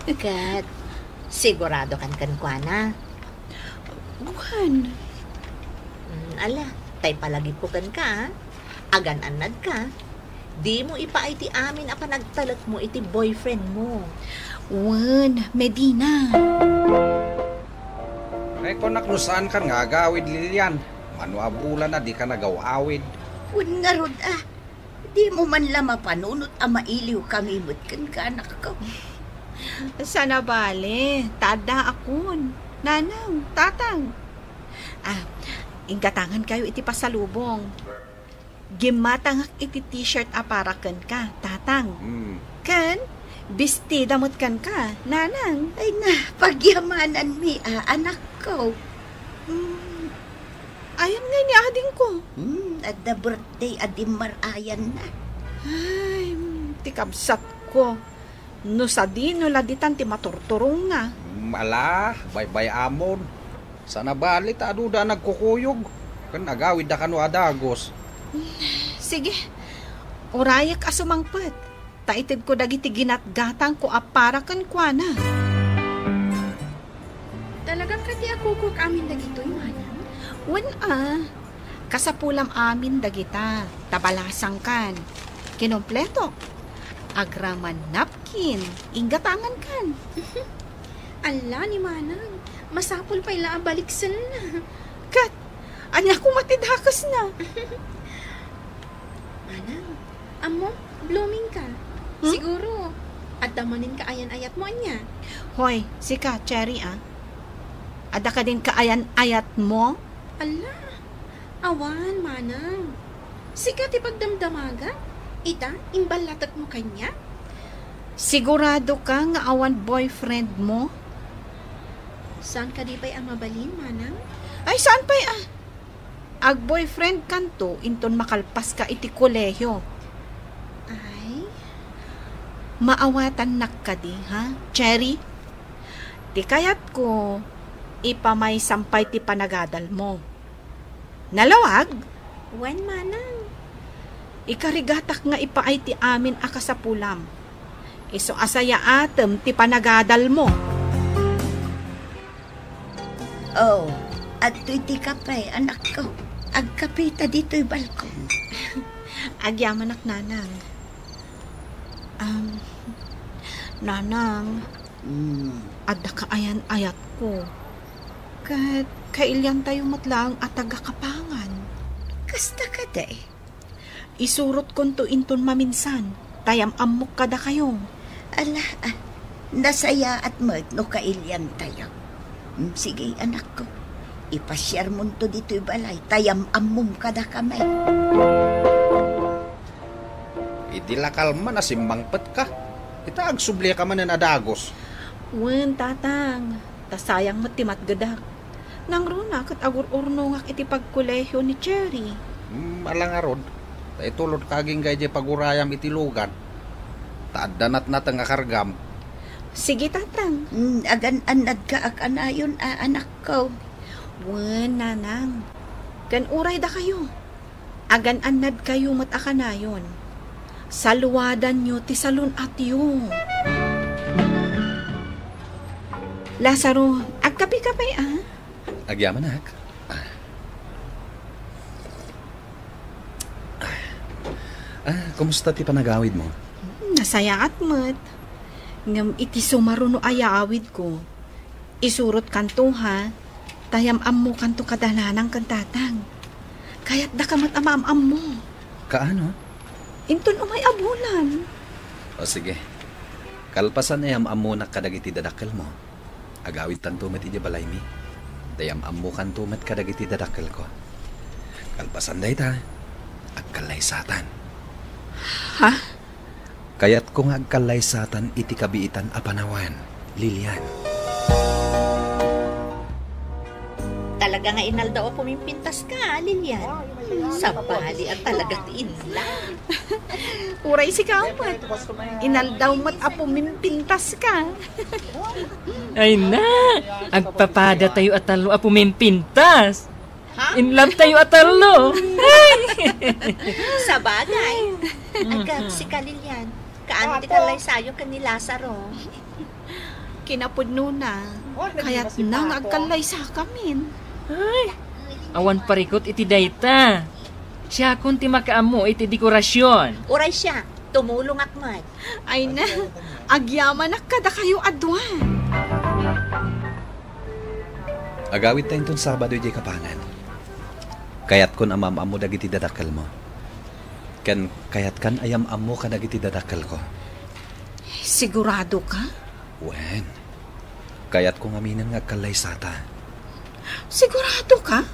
Kat, sigurado kan kuana. Juan. Ala, tay palagi ko kan ka. Agan-anad ka. Di mo ipaay ti amin apa nagtalak mo iti boyfriend mo. Juan, Medina. Ay kung naklusaan ka nga agawid, Lilian. Manuabulan na di ka nagawawid. Juan nga rod Di mo man lang mapanunot mailiw kami mutkan ka anak ko. Sana bale, tada akon. Nanang, tatang. Inggatangan kayo iti pasalubong. Gimatangak iti t-shirt aparakan ka, tatang. Kan, bistida mutkan ka, nanang. Ay na, pagyamanan mi, anak ko. Ayan nga ni ading ko. At the birthday, adim marayan na. Ay, tikabsat ko. No sa di, no laditan ti maturturong nga. Ala, bay-bay amon. Sana balit, aduda nagkukuyog. Kan agawid da kano adagos. Sige, urayak asumangpet. Taitid ko dagiti ginatgatang ko apara kan kuana. Talagang kati ako kuk amin dagito'y mana? Wan kasapulam amin dagita, tabalasang kan. Kinompleto. Agraman napkin, inggatangan kan. Ala ni Manang, masapul pa ila baliksan na. Kat, anya ko matidhakas na. Manang, amo, blooming ka. Siguro, at damanin ka ayan-ayat mo anya. Hoy, sika, Cherry Ada ka din kaayan-ayat mo? Ala, awan, Manang. Sika ti pagdamdamaga. Ita, imbalatat mo kanya? Sigurado ka nga awan boyfriend mo? Saan ka di ba'y ang mabalin, Manang? Ay, saan pa'y ag boyfriend kanto, inton makalpas ka iti kolehiyo. Ay? Maawatan nak ka di, ha? Cherry? Di kayat ko, ipamay sampay ti panagadal mo. Nalawag? Wen, Manang? Ikarigatak nga ipaay ti amin akasapulam. Iso asaya atem ti panagadal mo. Oh, at ti kape, anak ko. Agkapita dito'y balkon. Agyaman ak nanang. Nanang, adda ka ayan-ayat ko. Kailyan tayo matlang at tagakapangan. Kasta ka day. Isurot konto inton maminsan. Tayam amok kada kayo. Ala, nasaya at no kailyan tayo. Sige, anak ko. Ipasyar mo to dito'y balay. Tayam amom kada kamay. Itilakal man na simbangpet ka. Ita agsubli ka man na adagos. Wen, tatang. Tasayang matimat gadak. Nang runa kat agur-urno ngak iti pagkolehyo ni Cherry. Malang arod. Itulod kaging gaya pagurayam itilugan. Tadanat na nga kargam. Sige, tatang. Agan-anad ka akanayon, anak ko. Wen, nanang. Gan uray da kayo. Agan-anad kayo mat akanayon. Saluwadan nyo ti salun at yung. Lazaro, agkapi-kapay Agyaman nak. Kumusta ti panagawid mo? Nasayaat mo't. Ngam iti sumaruno ayawid ko. Isurot kanto ha. Tayam-am mo kanto kadalanang kantatang. Kaya't da kamat amam-am mo. Kaano? Inton umay abulan. O sige. Kalpasan na yam-am mo na kadagiti dadakkel mo. Agawid tanto met iti balay mi. Dayam-am mo kanto met kadagiti dadakkel ko. Kalpasan day ta. Agkalay satan. Ha? Kaya't kung agkalay satan iti kabiitan apanawan, Lilian. Talaga nga inaldaw pumimpintas ka, Lilian. Sa bali at talaga tiinla. Uray si kapat. Inaldaw mo't apumimpintas ka. Ay na! Agpapada tayo atalo apumimpintas. In love tayo atalo. Sa bagay. Agad si Lilian. Kaano ti kalay sayo ka ni Lazaro? Kinapudno na. Kaya't nang agkalay sa kamin. Ay, awan parikot iti dayta. Siya kung ti makaamo iti dekorasyon. Uray siya, tumulong akmat. Ay na, agyaman kada kayo adwa. Agawid tayo itong Sabado di kapangan. Kaya't kun amam-am mo dagiti dadakkel mo. Kaya't kan ayam-am mo ka dagiti dadakkel ko. Sigurado ka? Wen. Kaya't kung aminan nga kalay sata. Sigurado ka?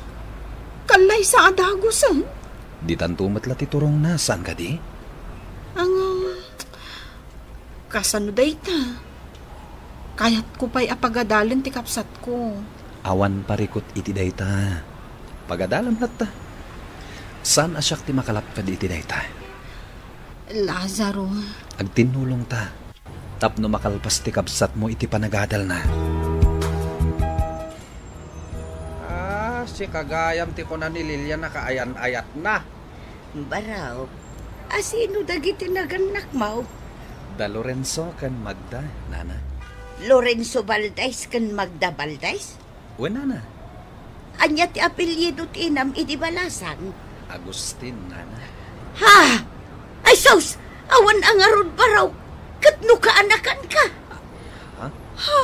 Kalay sa adagusan? Di tanto matla ti turong na, saan ka di? Kasano day ta? Kaya't ko pa'y apagadalan ti kapsat ko. Awan parikot iti day ta. Pagadalam na ta. Saan asyak ti makalapkad iti day ta? Lazaro. Agtinulong ta. Tapno makalpas ti kapsat mo iti panagadal na. Si kagayam ti ko na ni Lilian nakaayan-ayat na. Baraw, asino dagiti naganak mo? Da Lorenzo kan Magda, nana. Lorenzo Valdez kan Magda Valdez? O, nana. Anya ti apelyido ti inam iti balasan? Agustin, nana. Ha! Ay, sos! Awan ang arod baraw! Katno ka anakan ka? Ha?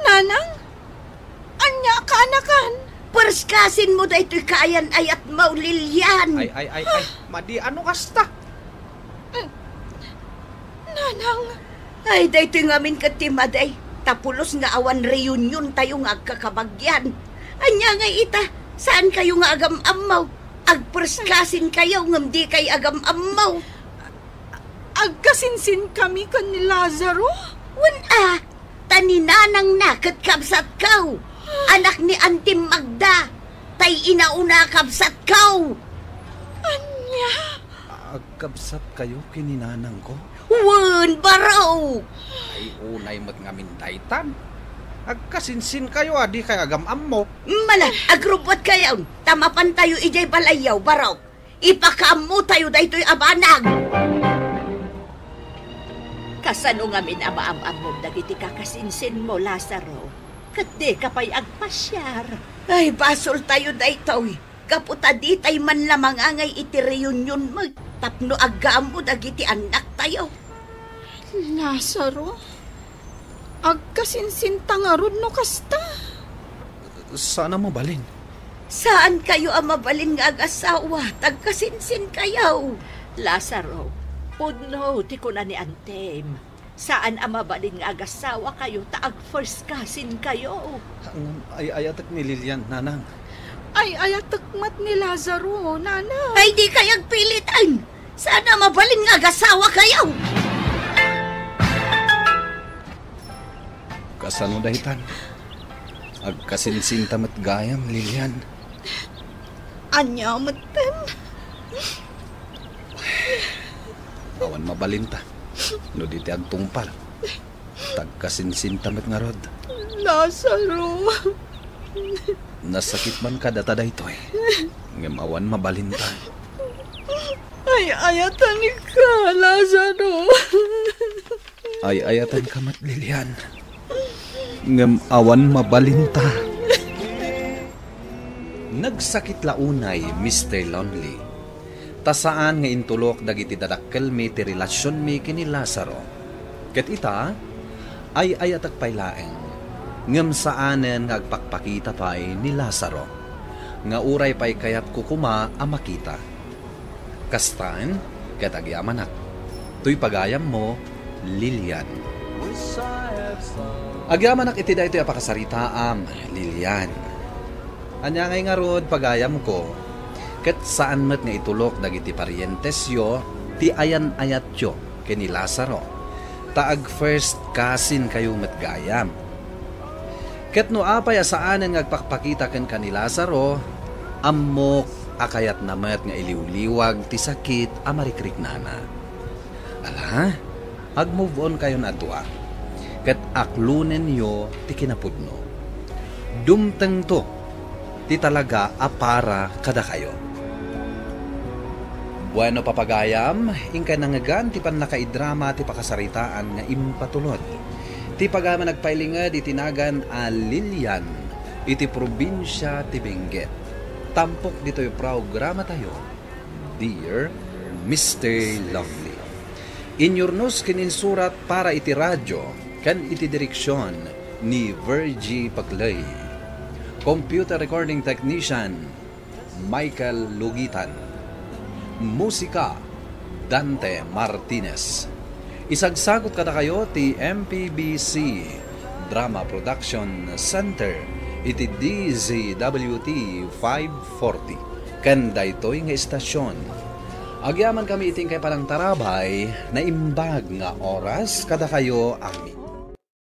Nanang? Anya ka anakan? Perskasin mo da ito'y kaayan ayat maulilyan. Ay. Madi, ano kasta? Nanang. Ay, da ito'y ngamin katimaday. Tapulos nga awan reunion tayo nga agkakabagyan. Anya nga ita, saan kayo nga agam-amaw? Agperskasin kayo ngam di kay agam-amaw. Agkasinsin kami kan ni Lazaro? Wan taninanang nakat kabsat kaw. Anak ni Auntie Magda, tay inauna kabsat kaw. Anya? Agkabsat kayo kininanang ko? Wan, baraw! Ay, unay mat nga mindaytan. Agkasinsin kayo, di kay agam-am mo. Mala, agrupot kayo. Tamapan tayo ijay balayaw, baraw. Ipakamu tayo daytoy abanag. Kasano nga min ama-am-am mo dagiti kakasinsin mo, Lazaro? Kati ka pa'y agpasyar. Ay, basol tayo daytoy. Kaputa di tay man lamang angay iti reunion mo. Tapno agam mo dagiti anak tayo. Lazaro? Agkasinsin tangarod no kasta? Sana mo balin? Saan kayo ang mabalin nga ag-asawa? Tagkasinsin kayo. Lazaro, pudno ti ko na ni Antem. Saan ang mabalin nga ag-asawa kayo? Taag first cousin kayo. Ay ayatak ni Lilian, nanang. Ay ayatakmat ni Lazaro, nanang. Ay di kayag pilitan. Sana mabalin nga ag-asawa kayo. Kasano dahitan? Agkasinsin tamat gayam, Lilian. Anya matem. Awan mabalinta. No di ti agtungpal. Tagkasinsintamat nga rod. Lazaro. Nasakit man ka data daytoy. Ngem awan mabalinta. Ay, ayatan ka, Lazaro. Ay ayatan ka mat Lilian. Ngem awan mabalinta. Nagsakit launay, Mr. Lonely. Tasaan nga intulok dagiti dadakkel mi ti relasyon mi kini Lazaro. Ket ita, ay ayatak paylaeng. Ngem saanen nga agpakpakita pay ni Lazaro. Nga uray pay kayat kukuma a makita. Kastan, ket agyamanak. Tuy pagayam mo, Lilian. Agyamanak iti daytoy apakasaritaam, Lilian. Anya ngay nga rod pagayam ko, ket saan met nga itulok dagiti parientes yo, ti ayan-ayat yo, kini Lazaro. Taag first cousin kayo met gayam. Ket no apay asaanen nga agpakpakita ken kani Lazaro, ammok akayat namet nga iliwliwag ti sakit a marikriknana. Ala, ag-move on kayo na adwa. Ket aklunen yo ti kinapudno. Dumteng to, ti talaga apara kada kayo. Bueno papagayam, ingka nangagan ti panakaidrama ti pakasaritaan nga impatulod. Ti pagama nagpailingad itinagan a Lilian iti probinsya ti Benguet. Tampok dito yung programa tayo. Dear Mr. Lovely. Inyornos kininsurat para iti radyo kan iti direksyon ni Virgie Paglay. Computer recording technician Michael Lugitan. Musika Dante Martinez. Isagsagot kada kayo ti MPBC Drama Production Center iti DZWT 540 ken daytoy nga estasyon. Agyaman kami iting kay palang tarabay na imbag nga oras kada kayo amin.